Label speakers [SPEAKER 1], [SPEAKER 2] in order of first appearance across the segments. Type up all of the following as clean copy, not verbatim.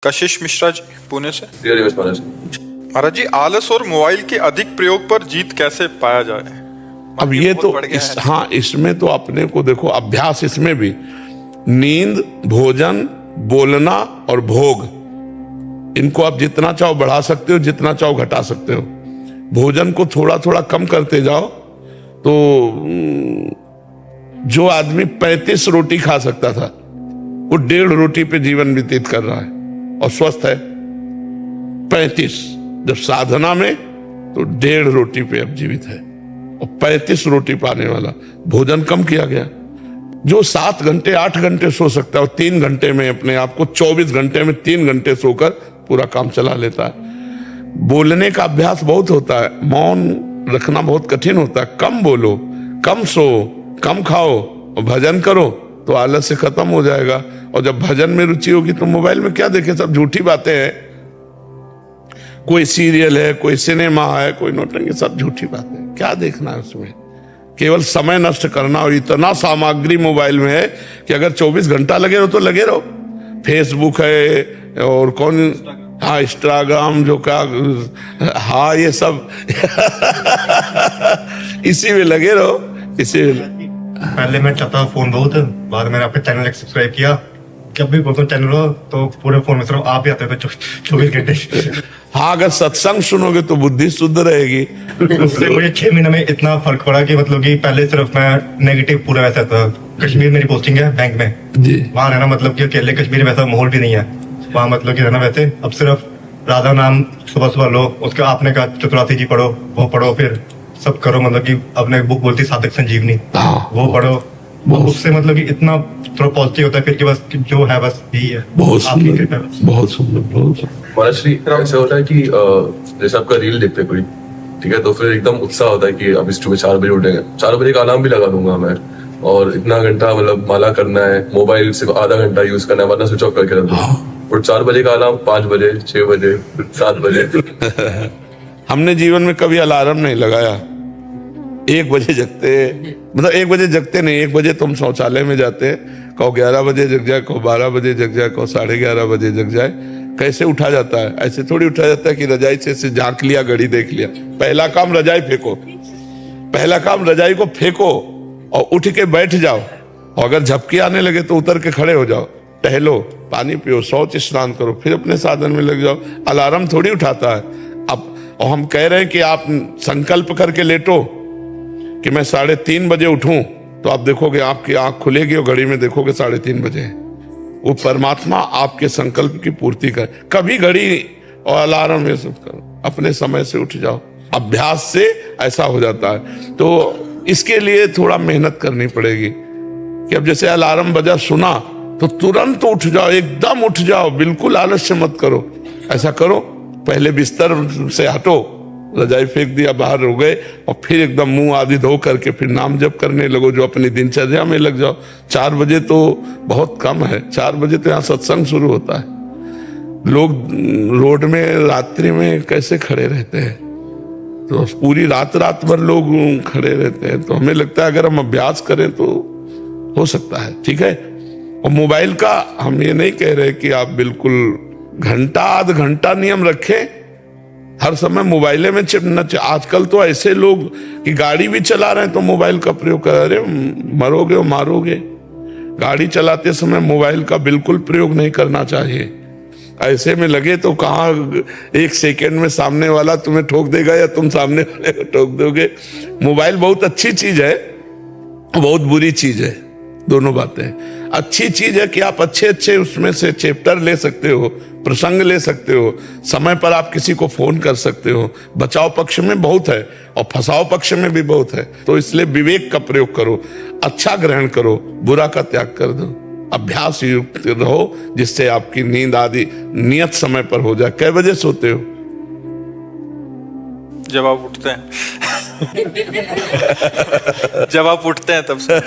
[SPEAKER 1] कशिश मिश्रा जी, पुणे से।
[SPEAKER 2] महाराज
[SPEAKER 1] जी, आलस और मोबाइल के अधिक प्रयोग पर जीत कैसे पाया जाए?
[SPEAKER 3] अब ये तो हाँ, इसमें तो अपने को देखो, अभ्यास इसमें भी नींद, भोजन, बोलना और भोग, इनको आप जितना चाहो बढ़ा सकते हो, जितना चाहो घटा सकते हो। भोजन को थोड़ा थोड़ा कम करते जाओ तो जो आदमी 35 रोटी खा सकता था वो 1.5 रोटी पे जीवन व्यतीत कर रहा है और स्वस्थ है। 35 जब साधना में तो 1.5 रोटी पे अब जीवित है और 35 रोटी पाने वाला। भोजन कम किया गया। जो 7 घंटे 8 घंटे सो सकता है और 3 घंटे में अपने आप को 24 घंटे में 3 घंटे सोकर पूरा काम चला लेता है। बोलने का अभ्यास बहुत होता है, मौन रखना बहुत कठिन होता है। कम बोलो, कम सो, कम खाओ और भजन करो तो आलस से खत्म हो जाएगा। और जब भजन में रुचि होगी तो मोबाइल में क्या देखे, सब झूठी बातें हैं। कोई सीरियल है, कोई सिनेमा है, कोई नौटंकी, सब झूठी बातें। क्या देखना है उसमें? केवल समय नष्ट करना। और इतना सामग्री मोबाइल में है कि अगर 24 घंटा लगे रहो तो लगे रहो। फेसबुक है और कौन, हाँ इंस्टाग्राम, जो का, हाँ ये सब इसी में लगे रहो, इसी में।
[SPEAKER 4] पहले मैं चाहता फोन बहुत, बाद में मैंने आपका चैनल सब्सक्राइब किया। जब भी बोलता हूँ चैनल हो तो पूरे फोन में सिर्फ आप ही आते थे 24 घंटे।
[SPEAKER 3] हाँ, अगर सत्संग सुनोगे तो बुद्धि शुद्ध रहेगी।
[SPEAKER 4] उससे मुझे 6 महीने में इतना फर्क पड़ा कि मतलब कि पहले सिर्फ मैं नेगेटिव पूरा वैसा था। कश्मीर मेरी पोस्टिंग है बैंक में जी, वहाँ रहना मतलब कि अकेले कश्मीर में वैसा माहौल भी नहीं है वहाँ, मतलब कि रहना वैसे। अब सिर्फ राधा नाम सुबह सुबह लो, उसका आपने कहा चतुरासी जी पढ़ो, वो पढ़ो, फिर सब करो। मतलब कि अपने बुक बोलती साधक संजीवनी, वो पढ़ो। उससे मतलब कि इतना थोड़ा पॉजिटिव होता है फिर कि बस जो है बस यही है।
[SPEAKER 3] बहुत सुंदर, बहुत सुंदर, बहुत सुंदर।
[SPEAKER 2] महाराज ऐसा होता है कि जैसे आपका रील देखते कोई, ठीक है, तो फिर एकदम उत्साह होता है कि अब इस सुबह 4 बजे उठेंगे। 4 बजे का अलार्म भी लगा दूंगा मैं और इतना घंटा मतलब माला करना है, मोबाइल सिर्फ आधा घंटा यूज करना है वरना स्विच ऑफ करके रख दूंगा। और 4 बजे का अलार्म 5 बजे, 6 बजे, 7 बजे।
[SPEAKER 3] हमने जीवन में कभी अलार्म नहीं लगाया। 1 बजे जगते, मतलब 1 बजे जगते नहीं, 1 बजे तुम शौचालय में जाते, कहो 11 बजे जग जाए, कहो 12 बजे जग जाए, कहो 11:30 बजे जग जाए। कैसे उठा जाता है? ऐसे थोड़ी उठा जाता है कि रजाई से झांक लिया, घड़ी देख लिया। पहला काम रजाई फेंको, पहला काम रजाई को फेंको और उठ के बैठ जाओ। और अगर झपकी आने लगे तो उतर के खड़े हो जाओ, टहलो, पानी पियो, शौच स्नान करो, फिर अपने साधन में लग जाओ। अलार्म थोड़ी उठाता है। अब और हम कह रहे हैं कि आप संकल्प करके लेटो कि मैं 3:30 बजे उठूं, तो आप देखोगे आपकी आंख खुलेगी और घड़ी में देखोगे 3:30 बजे। वो परमात्मा आपके संकल्प की पूर्ति कर। कभी घड़ी और अलार्म ये सब करो, अपने समय से उठ जाओ। अभ्यास से ऐसा हो जाता है। तो इसके लिए थोड़ा मेहनत करनी पड़ेगी कि अब जैसे अलार्म बजा, सुना तो तुरंत उठ जाओ, एकदम उठ जाओ, बिल्कुल आलस्य मत करो। ऐसा करो, पहले बिस्तर से हटो, रजाई फेंक दिया, बाहर हो गए और फिर एकदम मुंह आदि धो करके फिर नाम जप करने लगो, जो अपनी दिनचर्या में लग जाओ। 4 बजे तो बहुत कम है। 4 बजे तो यहाँ सत्संग शुरू होता है। लोग रोड में रात्रि में कैसे खड़े रहते हैं, तो पूरी रात भर लोग खड़े रहते हैं। तो हमें लगता है अगर हम अभ्यास करें तो हो सकता है, ठीक है। और मोबाइल का हम ये नहीं कह रहे कि आप बिल्कुल घंटा आध घंटा नियम रखें, हर समय मोबाइल में चिपना। आजकल तो ऐसे लोग कि गाड़ी भी चला रहे हैं तो मोबाइल का प्रयोग कर रहे, मरोगे और मारोगे। गाड़ी चलाते समय मोबाइल का बिल्कुल प्रयोग नहीं करना चाहिए। ऐसे में लगे तो कहाँ 1 सेकेंड में सामने वाला तुम्हें ठोक देगा या तुम सामने वाले को ठोक दोगे। मोबाइल बहुत अच्छी चीज है, बहुत बुरी चीज है, दोनों बातें। अच्छी चीज है कि आप अच्छे उसमें से चैप्टर ले सकते हो, प्रसंग ले सकते हो, समय पर आप किसी को फोन कर सकते हो। बचाव पक्ष में बहुत है और फंसाव पक्ष में भी बहुत है। तो इसलिए विवेक का प्रयोग करो, अच्छा ग्रहण करो, बुरा का त्याग कर दो। अभ्यास युक्त रहो जिससे आपकी नींद आदि नियत समय पर हो जाए। कै बजे सोते हो?
[SPEAKER 1] जब आप उठते हैं। जब आप उठते हैं तब से।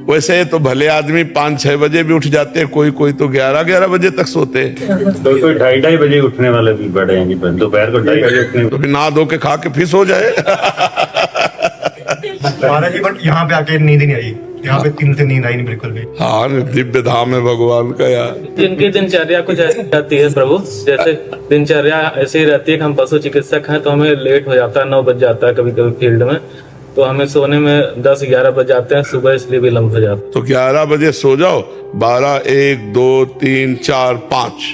[SPEAKER 3] वैसे तो भले आदमी 5-6 बजे भी उठ जाते हैं, कोई तो 11 बजे तक सोते हैं।
[SPEAKER 5] तो कोई 2:30 बजे उठने वाले भी बड़े हैं, दोपहर को 2:30 बजे उठने।
[SPEAKER 3] तो फिर नहा धो के खा के फिर सो जाए।
[SPEAKER 4] महाराज जी, बट यहाँ पे आके नींद नहीं आई। यहाँ पे 3 से नींद आई नहीं बिल्कुल भी।
[SPEAKER 3] हाँ, दिव्य धाम है भगवान का यार।
[SPEAKER 6] जिनकी दिनचर्या कुछ ऐसी रहती है प्रभु, जैसे दिनचर्या ऐसी रहती है कि हम पशु चिकित्सक हैं तो हमें लेट हो जाता है, 9 बज जाता है कभी कभी फील्ड में, तो हमें सोने में 10-11 बज जाते हैं, सुबह इसलिए भी लंब हो जाता है।
[SPEAKER 3] तो 11 बजे सो जाओ, 12, 1, 2, 3, 4, 5,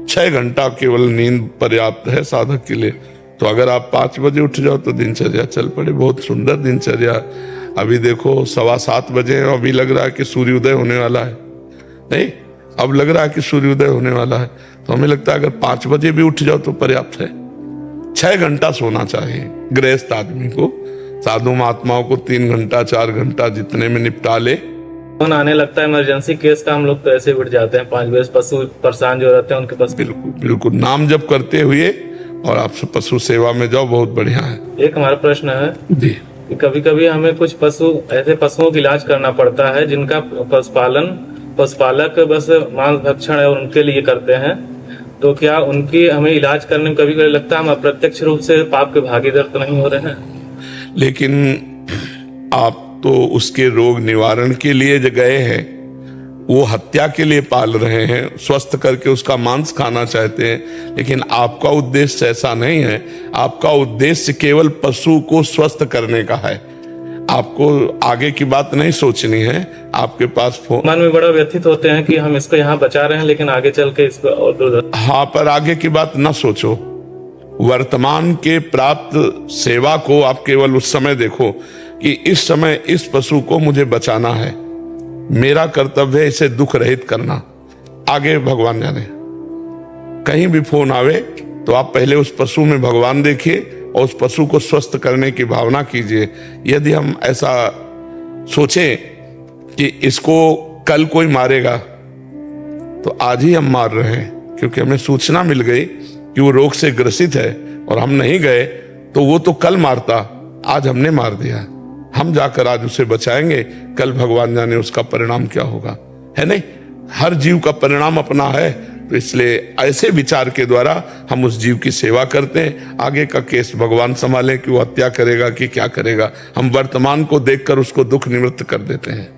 [SPEAKER 3] 6 घंटा केवल नींद पर्याप्त है साधक के लिए। तो अगर आप 5 बजे उठ जाओ तो दिनचर्या चल पड़े। बहुत सुंदर दिनचर्या। अभी देखो 7:15 बजे हैं, अभी लग रहा है कि सूर्योदय होने वाला है। नहीं, अब लग रहा है कि सूर्योदय होने वाला है। तो हमें लगता है अगर 5 बजे भी उठ जाओ तो पर्याप्त है। 6 घंटा सोना चाहिए गृहस्थ आदमी को। साधु महात्माओं को 3 घंटा 4 घंटा जितने में निपटा ले।
[SPEAKER 6] फोन आने लगता है इमरजेंसी केस का, हम लोग तो ऐसे उठ जाते हैं 5 बजे। पशु परेशान जो रहते हैं उनके पास
[SPEAKER 3] बिल्कुल बिल्कुल नाम जप करते हुए और आप पशु सेवा में जाओ, बहुत बढ़िया है।
[SPEAKER 6] एक हमारा प्रश्न है
[SPEAKER 3] जी,
[SPEAKER 6] कि कभी कभी हमें कुछ ऐसे पशुओं का इलाज करना पड़ता है जिनका पशुपालक बस मांस भक्षण है और उनके लिए करते हैं, तो क्या उनकी हमें इलाज करने में कभी कभी लगता है हम अप्रत्यक्ष रूप से पाप के भागीदार तो नहीं हो रहे हैं?
[SPEAKER 3] लेकिन आप तो उसके रोग निवारण के लिए जो गए हैं, वो हत्या के लिए पाल रहे हैं, स्वस्थ करके उसका मांस खाना चाहते हैं। लेकिन आपका उद्देश्य ऐसा नहीं है। आपका उद्देश्य केवल पशु को स्वस्थ करने का है। आपको आगे की बात नहीं सोचनी है। आपके पास
[SPEAKER 6] मन में बड़ा व्यथित होते हैं कि हम इसको यहाँ बचा रहे हैं लेकिन आगे चल के इसको और दूर।
[SPEAKER 3] हाँ, पर आगे की बात ना सोचो। वर्तमान के प्राप्त सेवा को आप केवल उस समय देखो कि इस समय इस पशु को मुझे बचाना है, मेरा कर्तव्य है इसे दुख रहित करना। आगे भगवान जाने। कहीं भी फोन आवे तो आप पहले उस पशु में भगवान देखिए और उस पशु को स्वस्थ करने की भावना कीजिए। यदि हम ऐसा सोचें कि इसको कल कोई मारेगा, तो आज ही हम मार रहे हैं, क्योंकि हमें सूचना मिल गई कि वो रोग से ग्रसित है और हम नहीं गए तो वो तो कल मारता, आज हमने मार दिया। हम जाकर आज उसे बचाएंगे, कल भगवान जाने उसका परिणाम क्या होगा, है नहीं? हर जीव का परिणाम अपना है। तो इसलिए ऐसे विचार के द्वारा हम उस जीव की सेवा करते हैं। आगे का केस भगवान संभाले कि वो हत्या करेगा कि क्या करेगा। हम वर्तमान को देखकर उसको दुख निवृत्त कर देते हैं।